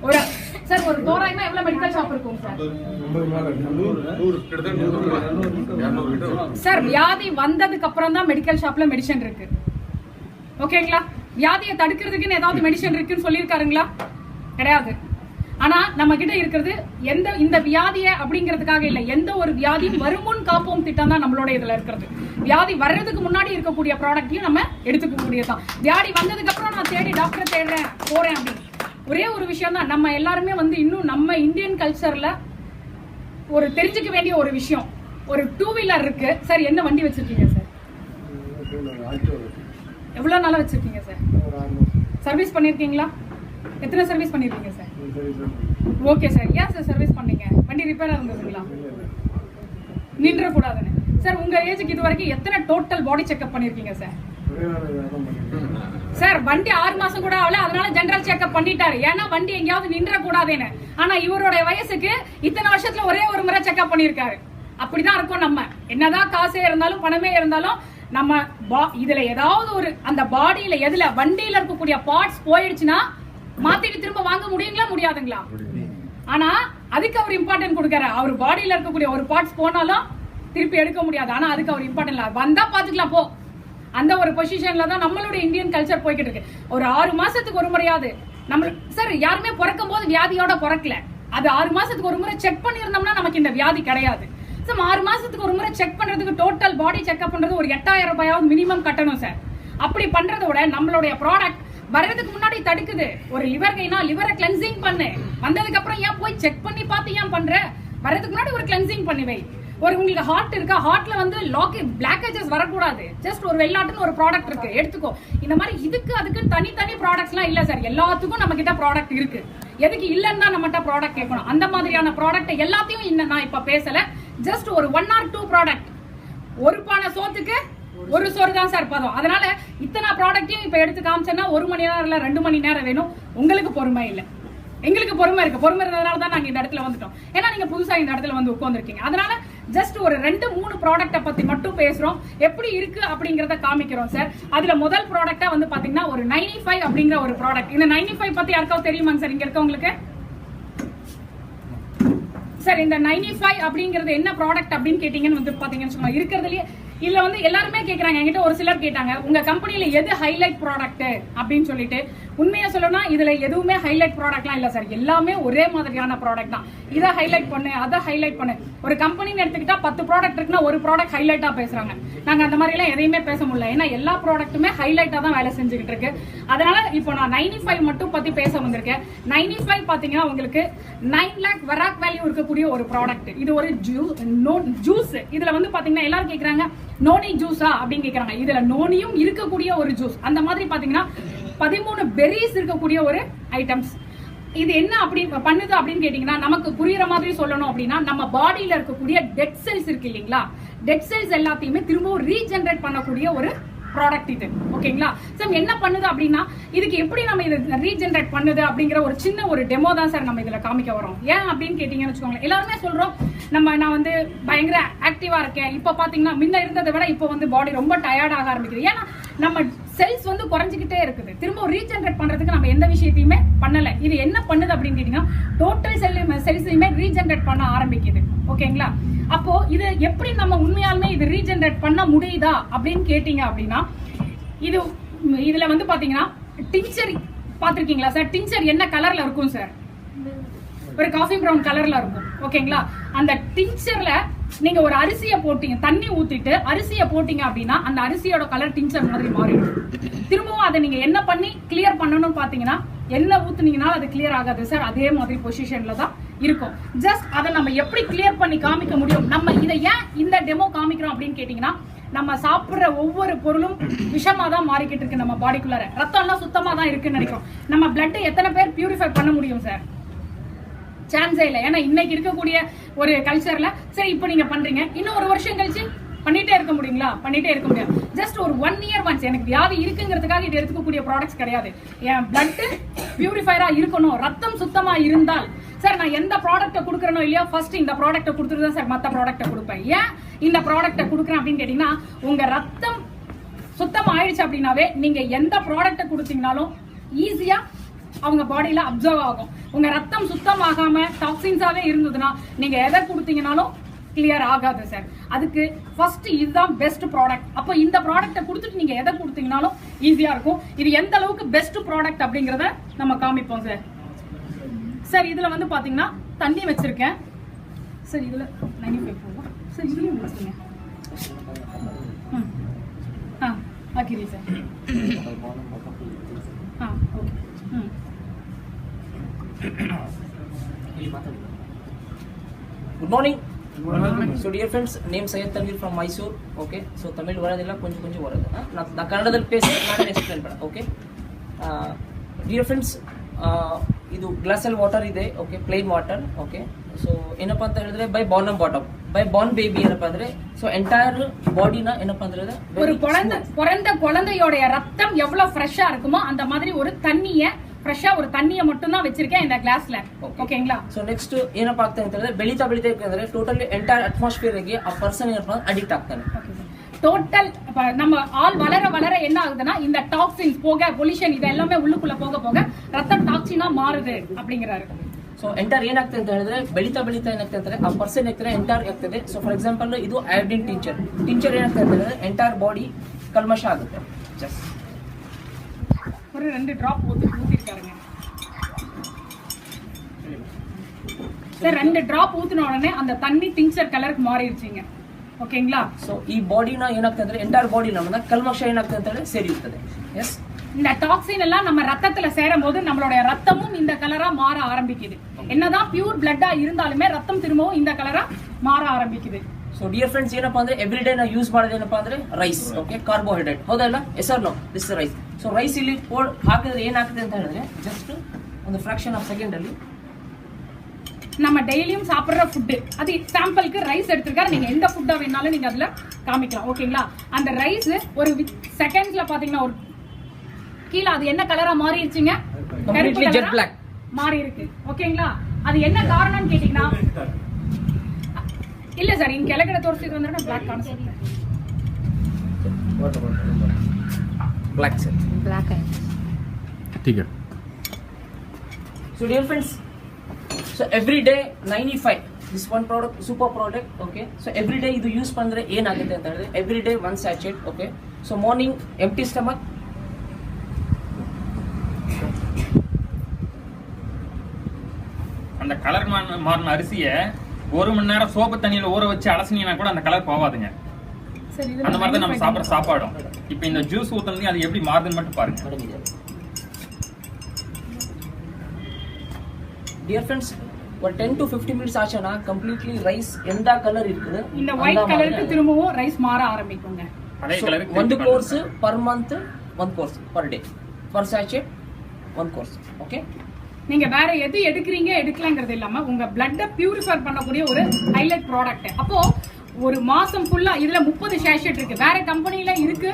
ஒரு சார் ஒரு தோராயமா எவ்வளவு மெடிக்கல் ஷாப் இருக்கும் சார்? சார் வியாதி வந்ததுக்கு அப்புறம் தான் மெடிக்கல் ஷாப்ல மெடிசன் இருக்கு. ஓகேங்களா? வியாதியை தடுக்கிறதுக்குன்னு ஏதாவது மெடிசன் இருக்குன்னு சொல்லியிருக்காருங்களா? கிடையாது. ஆனா நம்ம கிட்ட இருக்கிறது இந்த வியாதியை அப்படிங்கிறதுக்காக இல்ல, எந்த ஒரு வியாதியும் வருமுன் காப்போம் திட்டம் தான் நம்மளோட இதுல இருக்கிறது. வியாதி வர்றதுக்கு முன்னாடி இருக்கக்கூடிய ப்ராடக்ட்டையும் நம்ம எடுத்துக்கக்கூடியதான். வியாதி வந்ததுக்கு அப்புறம் நான் தேடி டாக்டர் தேடுறேன் போறேன் அப்படின்னு ஒரே ஒரு விஷயம் தான். நம்ம எல்லாருமே இன்னும் நம்ம இந்தியன் கல்ச்சர்ல ஒரு தெரிஞ்சுக்க வேண்டிய ஒரு விஷயம், ஒரு 2 வீலர் இருக்கு சார். என்ன வண்டி வச்சிருக்கீங்க சார்? எவ்வளவு நாளா வச்சிருக்கீங்க சார்? சர்வீஸ் பண்ணிருக்கீங்களா? எத்தனை சர்வீஸ் பண்ணிருக்கீங்க சார்? Okay sir. ஏன் சார் சர்வீஸ் பண்ணீங்க? வண்டி ரிப்பேரா இருந்ததுங்களா? நின்ற கூடாதுன்னு சார். உங்க ஏஜுக்கு இது வரைக்கும் எத்தனை டோட்டல் பாடி செக்அப் பண்ணிருக்கீங்க சார்? சார் வண்டி 6 மாசம் கூட ஆகல, அதனால ஜெனரல் செக்அப் பண்ணிட்டாரு. ஏன்னா வண்டி எங்கேயாவது நின்ற கூடாதுன்னு. ஆனா இவருடைய வயசுக்கு இத்தனை வருஷத்துல ஒரே ஒரு முறை செக்அப் பண்ணிருக்காரு. அப்படிதான் இருக்கும். நம்ம என்னதான் காசே இருந்தாலும் பணமே இருந்தாலும் நம்ம இதுல ஏதாவது ஒரு அந்த பாடியில எதுல வண்டியில இருக்கக்கூடிய பார்ட்ஸ் போயிடுச்சுன்னா மாத்திட்டு திரும்ப வாங்க முடியுங்களா? முடியாதுங்களா? ஆனா அதுக்கு அவர் இம்பார்ட்டன்ட் கொடுக்கற. அவர் பாடியில இருக்கக்கூடிய ஒரு பார்ட்ஸ் போனாலும் திருப்பி எடுக்க முடியாது. ஆனா அதுக்கு அவர் இம்பார்ட்டன்ட் இல்ல. வந்தா பாத்துக்கலாம் போ, அந்த ஒரு பொசிஷன்ல தான் நம்மளுடைய இந்தியன் கல்ச்சர் போய்கிட்டு இருக்கு. ஒரு 6 மாசத்துக்கு ஒரு முறையாவது நம்ம சார் யாருமே பிறக்கும் போது வியாதியோட பிறக்கல. அது 6 மாசத்துக்கு ஒரு முறை செக் பண்ணிருந்தோம்னா நமக்கு இந்த வியாதி கிடையாது. 6 மாசத்துக்கு ஒரு முறை செக் பண்றதுக்கு டோட்டல் பாடி செக்அப் பண்றது ஒரு 8000 ரூபாயாவது மினிமம் கட்டணும் சார். அப்படி பண்றதை விட நம்மளுடைய ப்ராடக்ட் வர்றதுக்கு முன்னாடி தடுக்குது. ஒரு லிவர் கைனா லிவரை கிளென்சிங் பண்ணு. வந்ததுக்கு அப்புறம் ஏன் போய் செக் பண்ணி பார்த்து ஏன் பண்ற? வர்றதுக்கு முன்னாடி ஒரு கிளென்சிங் பண்ணி வை. ஒரு உங்களுக்கு ஹார்ட் இருக்கா, ஹார்ட்ல பிளாக்கேஜஸ் வரக்கூடாது. ஜஸ்ட் ஒரு வெள்ளாட்டுன்னு ஒரு ப்ராடக்ட் இருக்கு, எடுத்துக்கோ. இந்த மாதிரி இதுக்கு அதுக்கு தனித்தனி ப்ராடக்ட்ஸ் எல்லாம் இல்ல சார். எல்லாத்துக்கும் நம்ம கிட்ட ப்ராடக்ட் இருக்கு. எதுக்கு இல்லன்னு தான் நம்மகிட்ட ப்ராடக்ட் கேட்கணும். அந்த மாதிரியான ப்ராடக்ட் எல்லாத்தையும் இன்னும் நான் இப்ப பேசல. ஜஸ்ட் ஒரு 1 or 2 ப்ராடக்ட். ஒரு பானை சோத்துக்கு ஒரு சோறு தான் சார் பதம். அதனால இத்தனை ப்ராடக்ட்டையும் இப்ப எடுத்து காமிச்சேன்னா 1 மணி நேரம் இல்ல 2 மணி நேரம் வேணும். உங்களுக்கு பொறுமை இல்ல, எங்களுக்கு பொறுமை இருக்கு. பொறுமை இருந்ததுனால தான் நாங்க இந்த இடத்துல வந்துட்டோம். ஏன்னா நீங்க புதுசா இந்த இடத்துல வந்து உட்கார்ந்துருக்கீங்க. அதனால ஜஸ்ட் ஒரு 2-3 ப்ராடக்ட்டை பத்தி மட்டும் பேசுறோம். எப்படி இருக்கு அப்படிங்கறத காமிக்கிறோம் சார். அதுல முதல் ப்ராடக்ட்டா பாத்தீங்கன்னா ஒரு 95 அப்படிங்கிற ஒரு ப்ராடக்ட். இந்த 95 பத்தி யாருக்காவது தெரியுமாங்க சார் இங்க இருக்கவங்களுக்கு? சார் இந்த 95 அப்படிங்கிறது என்ன ப்ராடக்ட் அப்படின்னு கேட்டீங்கன்னு பாத்தீங்கன்னு இருக்கிறதுலயே இல்ல எல்லாருமே கேக்குறாங்க. என்கிட்ட ஒரு சிலர் கேட்டாங்க, உங்க கம்பெனில எது ஹைலைட் ப்ராடக்ட் அப்படின்னு சொல்லிட்டு. உண்மையா சொல்லணும்னா இதுல எதுவுமே ஹைலைட் ப்ராடக்ட்லாம் இல்ல சார். எல்லாமே ஒரே மாதிரியான ப்ராடக்ட் தான். இதை ஹைலைட் பண்ணு, அதை ஹைலைட் பண்ணு. ஒரு கம்பெனின்னு எடுத்துக்கிட்டா 10 ப்ராடக்ட் இருக்குன்னா ஒரு ப்ராடக்ட் ஹைலைட்டா பேசுறாங்க. நாங்க அந்த மாதிரி எல்லாம் எதையுமே பேச முடியல. ஏன்னா எல்லா ப்ராடக்ட்டுமே ஹைலைட்டா தான் வேலை செஞ்சுக்கிட்டு இருக்கு. அதனால இப்போ நான் 95 மட்டும் பத்தி பேச வந்திருக்கேன். 95 பாத்தீங்கன்னா உங்களுக்கு 9 lakh வராக் வேல்யூ இருக்கக்கூடிய ஒரு ப்ராடக்ட். இது ஒரு ஜூஸ். இதுல பாத்தீங்கன்னா எல்லாரும் கேக்குறாங்க நோனி ஜூஸா அப்படின்னு கேக்குறாங்க. இதுல நோனியும் இருக்கக்கூடிய ஒரு ஜூஸ். அந்த மாதிரி பாத்தீங்கன்னா 13 பெரிஸ் இருக்கக்கூடிய ஒரு ஐட்டம்ஸ். இது என்ன அப்படி பண்ணுது அப்படின்னு கேட்டீங்கன்னா, நமக்கு புரியுற மாதிரி சொல்லணும் அப்படின்னா, நம்ம பாடியில இருக்கக்கூடிய டெட் செல்ஸ் இருக்கு இல்லீங்களா, டெட் செல்ஸ் எல்லாத்தையுமே திரும்பவும் ரீஜெனரேட் பண்ணக்கூடிய ஒரு ப்ராடக்ட் இது. ஓகேங்களா? சார் என்ன பண்ணுது அப்படின்னா, இதுக்கு எப்படி நம்ம இதை ரீஜெனரேட் பண்ணுது அப்படிங்கிற ஒரு சின்ன ஒரு டெமோ தான் சார் நம்ம இதுல காமிக்க வரோம். ஏன் அப்படின்னு கேட்டீங்கன்னு வச்சுக்கோங்களேன், எல்லாருமே சொல்றோம் நான் பயங்கர ஆக்டிவா இருக்கேன். இப்ப பாத்தீங்கன்னா முன்ன இருந்ததை விட இப்ப பாடி ரொம்ப டயர்ட் ஆக ஆரம்பிக்குது. ஏன்னா நம்ம செல்ஸ் குறைஞ்சிக்கிட்டே இருக்குது. திரும்ப ரீஜெனரேட் பண்றதுக்கு நம்ம எந்த விஷயத்தையுமே பண்ணல. இது என்ன பண்ணுது அப்படின்னு கேட்டீங்கன்னா, டோட்டல் செல்ஸையுமே ரீஜெனரேட் பண்ண ஆரம்பிக்குது. ஓகேங்களா? அப்போ இது எப்படி நம்ம உண்மையாலுமே இது ரீஜெனரேட் பண்ண முடியுதா அப்படின்னு கேட்டீங்க அப்படின்னா, இதுல பாத்தீங்கன்னா டிஞ்சர் பாத்திருக்கீங்களா சார்? டிஞ்சர் என்ன கலர்ல இருக்கும் சார்? ஒரு காஃபி பிரவுன் கலர்ல இருக்கும். ஓகேங்களா? அந்த டிஞ்சர்ல நீங்க ஒரு அரிசியை போட்டீங்க, தண்ணி ஊத்திட்டு அரிசியை போட்டீங்க அப்படின்னா அந்த அரிசியோட கலர் டிஞ்சர் மாதிரி மாறிடும். திரும்பவும் அதை நீங்க என்ன பண்ணி கிளியர் பண்ணணும்னு பாத்தீங்கன்னா, என்ன ஊத்துனீங்கன்னா அது கிளியர் ஆகாது சார். அதே மாதிரி பொசிஷன்ல தான் இருக்கும். ஜஸ்ட் அதை நம்ம எப்படி கிளியர் பண்ணி காமிக்க முடியும்? நம்ம இதை ஏன் இந்த டெமோ காமிக்கிறோம் அப்படின்னு கேட்டீங்கன்னா, நம்ம சாப்பிடுற ஒவ்வொரு பொருளும் விஷமா தான் மாறிக்கிட்டு இருக்கு. நம்ம பாடிக்குள்ளார ரத்தம்லாம் சுத்தமா தான் இருக்குன்னு நினைக்கிறோம். நம்ம பிளட் எத்தனை பேர் பியூரிஃபை பண்ண முடியும் சார்? சான்ஸே இல்லை. ஏன்னா இன்னைக்கு இருக்கக்கூடிய ஒரு கல்ச்சர்ல சரி இப்ப நீங்க பண்றீங்க, இன்னும் ஒரு வருஷம் கழிச்சு பண்ணிட்டே இருக்க முடியுங்களா? பண்ணிட்டே இருக்க முடியாது. ஜஸ்ட் ஒரு 1 year ஒன்ஸ் எனக்கு வியாதி இருக்குங்கிறதுக்காக இது எடுத்துக்கக்கூடிய ப்ராடக்ட்ஸ் கிடையாது. என் பிளட் பியூரிஃபைரா இருக்கணும், ரத்தம் சுத்தமா இருந்தால் சார் நான் எந்த ப்ராடக்ட்டை கொடுக்குறனோ இல்லையா, ஃபர்ஸ்ட் இந்த ப்ராடக்ட்டை கொடுத்துட்டு தான் சார் மற்ற ப்ராடக்ட்டை கொடுப்பேன். ஏன் இந்த ப்ராடக்ட்டை கொடுக்குறேன் அப்படின்னு கேட்டீங்கன்னா, உங்க ரத்தம் சுத்தம் ஆயிடுச்சு அப்படின்னாவே நீங்க எந்த ப்ராடக்ட்டை கொடுத்தீங்கனாலும் ஈஸியா அவங்க பாடியில அப்சர்வ் ஆகும். உங்க ரத்தம் சுத்தமாகாம டாக்ஸின்ஸாவே இருந்ததுன்னா நீங்க எதை கொடுத்தீங்கனாலும் கிளியர் ஆகாது சார். அதுக்கு ஃபர்ஸ்ட் இதுதான் பெஸ்ட் ப்ராடக்ட். அப்போ இந்த ப்ராடக்ட்டை கொடுத்துட்டு நீங்க எதை கொடுத்தீங்கனாலும் ஈஸியா இருக்கும். இது எந்த அளவுக்கு பெஸ்ட் ப்ராடக்ட் அப்படிங்கறத நம்ம காமிப்போம் சார். சார் இதுல வந்து பாத்தீங்கன்னா தண்ணி வச்சிருக்கேன் சார். இதுல 95 போடுவோம் சார். இதுலயும் வச்சுருங்க. ஆக்கிரி sir. Okay. Good morning. So dear friends, name Syed Tanvir from Mysore. Okay. So Tamil varadilla konju varadu. Na kannadalli pesi nanu explain pada. Okay. Dear friends, idu glacial water ide. Okay, plain water. Okay. So ಏನಪ್ಪ ಅಂತ ಹೇಳಿದ್ರೆ by Born bottom by Born baby ಏನಪ್ಪ ಅಂದ್ರೆ so entire body na ಏನಪ್ಪ ಅಂದ್ರೆ ஒரு பிறந்த குழந்தையோட ரத்தம் எவ்வளவு ஃப்ரெஷ்ஷா இருக்குமோ அந்த மாதிரி ஒரு தண்ணியை ಫ್ರೆಶ್ ஒரு தண்ணியை மட்டும் தான் வச்சிருக்கேன் இந்த கிளாஸ்ல. ஓகேங்களா? சோ நெக்ಸ್ಟ್ ಏನಪ್ಪ ಆಗ್ತಾ ಅಂತ ಹೇಳಿದ್ರೆ ಬೆಳೀತಾ ಇರ್ತಂದ್ರೆ ಟೋಟಲಿ ಎಂಟೈರ್ ಅಟ್ಮಾಸ್ಫಿಯರ್ ಗೆ ಆ ಪರ್ಸನ್ ಏನಪ್ಪ ಅಡಿಕ್ಟ್ ಆಗ್ತಾನೆ. டோட்டல் நம்ம ஆள் வளர என்ன ஆகுதுன்னா இந்த டாக்ஸின்ஸ் போக பொல்யூஷன் இது எல்லாமே உள்ளுக்குள்ள போக ரத்தம் டாக்ஸினா மாறுது அப்படிங்கறாரு. ಸೊ ಎಂಟರ್ ಏನಾಗ್ತದೆ ಅಂತ ಹೇಳಿದ್ರೆ ಬೆಳೀತಾ ಏನಾಗ್ತದೆ ಅಂದ್ರೆ ಆ ಪರ್ಸನ್ ಆಗ್ತದೆ ಎಂಟರ್ ಆಗ್ತದೆ. ಸೊ ಫಾರ್ ಎಕ್ಸಾಂಪಲ್ ಇದು ಐಯೋಡಿನ್ ಟಿಂಚರ್ ಏನಾಗ್ತದೆ ಅಂತ ಹೇಳಿದ್ರೆ ಎಂಟೈರ್ ಬಾಡಿ ಕಲ್ಮಶ ಆಗುತ್ತೆ. ಜಸ್ಟ್ ஒரு 2 டிராப் ஊத்திட்டாருங்க சார். 2 டிராப் ஊத்தின உடனே அந்த தண்ணி டிಂಚರ್ கலருக்கு மாறிடுச்சுங்க. ஓகேங்களா? ಸೊ ಈ ಬಾಡಿನ ಏನಾಗ್ತದೆ ಅಂದ್ರೆ ಎಂಟೈರ್ ಬಾಡಿ ನಮ್ಮನ್ನ ಕಲ್ಮಶ ಏನಾಗ್ತದೆ ಅಂತ ಹೇಳಿ ಸೇರಿಯುತ್ತದೆ. ಎಸ್, இந்த டாக்ஸின் எல்லாம் நம்ம ரத்தத்துல சேரும் போது நம்மளுடைய ரத்தமும் இந்த கலரா மாற ஆரம்பிக்குது. என்னதான் பியூர் பிளட்டா இருந்தாலுமே ரத்தம் திரும்பவும் இந்த கலரா மாற ஆரம்பிக்குது. ಸೊ ಡಿಯರ್ ಫ್ರೆಂಡ್ಸ್ ಏನಪ್ಪಾ ಅಂದ್ರೆ ಎವ್ರಿ ಡೇ ನಾವು ಯೂಸ್ ಮಾಡೋದು ಏನಪ್ಪಾ ಅಂದ್ರೆ ರೈಸ್. ಓಕೆ, ಕಾರ್ಬೋಹೈಡ್ರೇಟ್ ಹೌದಲ್ಲ? Yes or no? This rice. So rice ಇಲ್ಲಿ ಹಾಕಿದ್ರೆ ಏನಾಗ್ತದೆ ಅಂತ ಹೇಳಿದ್ರೆ ಜಸ್ಟ್ ಒಂದು ಫ್ರಾಕ್ಷನ್ ಆಫ್ ಸೆಕೆಂಡ್ ಅಲ್ಲಿ நம்ம டெய்லியும் சாப்பிடுற ஃபுட் அது சாம்பிளுக்கு ரைஸ் எடுத்துருக்காரு. நீங்க எந்த ஃபுட்டா வேணாலும் நீங்க அதுல காமிக்கலாம். ஓகேங்களா? அந்த ரைஸ் ஒரு செகண்ட்ஸ்ல பாத்தீங்கன்னா ஒரு கீழ அது என்ன கலரா மாறிடுச்சுங்க? கம்ப்ளீட்லி ஜெட் black மாறி இருக்கு. ஓகேங்களா? அது என்ன காரணம்னு கேட்டீங்கன்னா இல்ல சார் இங்க ಕೆಳಗಡೆ ತೋರಿಸಿದ್ರು ಅಂದ್ರೆ ಬ್ಲಾಕ್ ಕಾಣಿಸುತ್ತೆ. black sir, black है ठीक है. So dear friends, so every day 95 this one product super product. Okay, so every day idu use pandre ಏನು ಆಗುತ್ತೆ ಅಂತ ಹೇಳಿದ್ರೆ every day one sachet. Okay, so morning empty stomach அந்த colour மாறின அரிசியை 1 மணி நேரம் சோப்பு தண்ணியில ஊற வச்சு அலசினீங்கன்னா கூட அந்த கலர் போவாதுங்க. அந்த மாதிரி தான் நம்ம சாப்பிட்ற சாப்பாடும். இப்போ இந்த ஜூஸ் ஊத்துனது அது எப்படி மாறுதுன்னு மட்டும் பாருங்க. டியர் ஃப்ரெண்ட்ஸ், ஒரு 10 to 15 மினிட்ஸ் ஆச்சுனா கம்ப்ளீட்லி ரைஸ் எந்த கலர் இருக்குது இந்த ஒயிட் கலருக்கு திரும்பவும் ரைஸ் மாற ஆரம்பிக்குங்க. அதே கலருக்கு ಒಂದು course per month, one course per day, per sachet one course. Okay, நீங்க வேற எது எடுக்கிறீங்க எடுக்கலங்கிறது இல்லாம உங்க பிளட்டை பியூரிஃபை பண்ணக்கூடிய ஒரு ஹைலைட் ப்ராடக்ட். அப்போ ஒரு மாசம் ஃபுல்லா இதுல 30 சேஷெட் இருக்கு. வேற கம்பெனில இருக்கு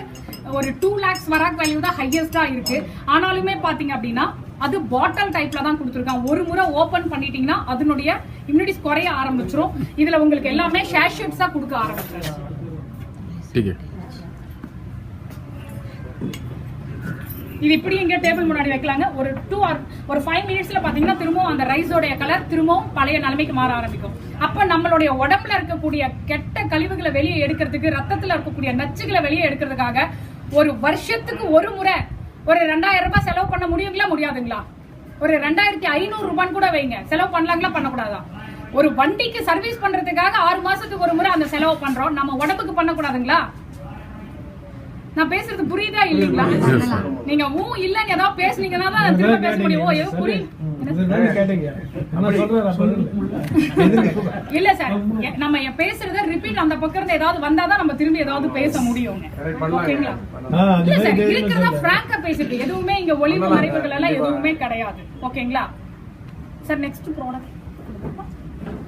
ஒரு 2 lakhs வராக் வேல்யூ தான் ஹையஸ்டா இருக்கு. ஆனாலுமே பாத்தீங்க அப்படின்னா அது பாட்டில் டைப்ல தான் கொடுத்துருக்காங்க. ஒரு முறை ஓபன் பண்ணிட்டீங்கன்னா அதனுடைய இம்யூனிட்டிஸ் குறைய ஆரம்பிச்சிரும். இதுல உங்களுக்கு எல்லாமே சேஷெட்ஸா கொடுக்க ஆரம்பிச்சிடும். இது இப்படி எங்க டேபிள் முன்னாடி வைக்கலாங்க. ஒரு 5 மினிட்ஸ்ல பாத்தீங்கன்னா திரும்பவும் அந்த ரைஸோட கலர் திரும்பவும் பழைய நிலைமைக்கு மாற ஆரம்பிக்கும். அப்ப நம்மளுடைய உடம்புல இருக்கக்கூடிய கெட்ட கழிவுகளை வெளியே எடுக்கிறதுக்கு, ரத்தத்துல இருக்கக்கூடிய நச்சுகளை வெளியே எடுக்கிறதுக்காக ஒரு வருஷத்துக்கு ஒரு முறை ஒரு 2000 ரூபாய் செலவு பண்ண முடியுங்களா? முடியாதுங்களா? ஒரு 2500 ரூபான்னு கூட வைங்க. செலவு பண்ணலாங்களா? பண்ணக்கூடாதா? ஒரு வண்டிக்கு சர்வீஸ் பண்றதுக்காக 6 மாசத்துக்கு ஒரு முறை அந்த செலவு பண்றோம். நம்ம உடம்புக்கு பண்ணக்கூடாதுங்களா? நான் பேசுறது புரியுதா இல்லீங்களா? நீங்க இல்லன்னு ஏதாவது பேசுனீங்கன்னா தான் திரும்ப பேச முடியும். ஏதோ புரியுது இல்ல சார், நம்ம பேசுறத ரிப்பீட் அந்த பக்கம் இருந்து ஏதாவது வந்தாதான் நம்ம திரும்பி ஏதாவது பேச முடியும். ஓகேங்களா? இல்ல சார், இருக்கிறதா பிராங்கா பேசிட்டு எதுவுமே இங்க ஒளிவு மறைவுகள் எல்லாம் எதுவுமே கிடையாது. ஓகேங்களா சார்? Next product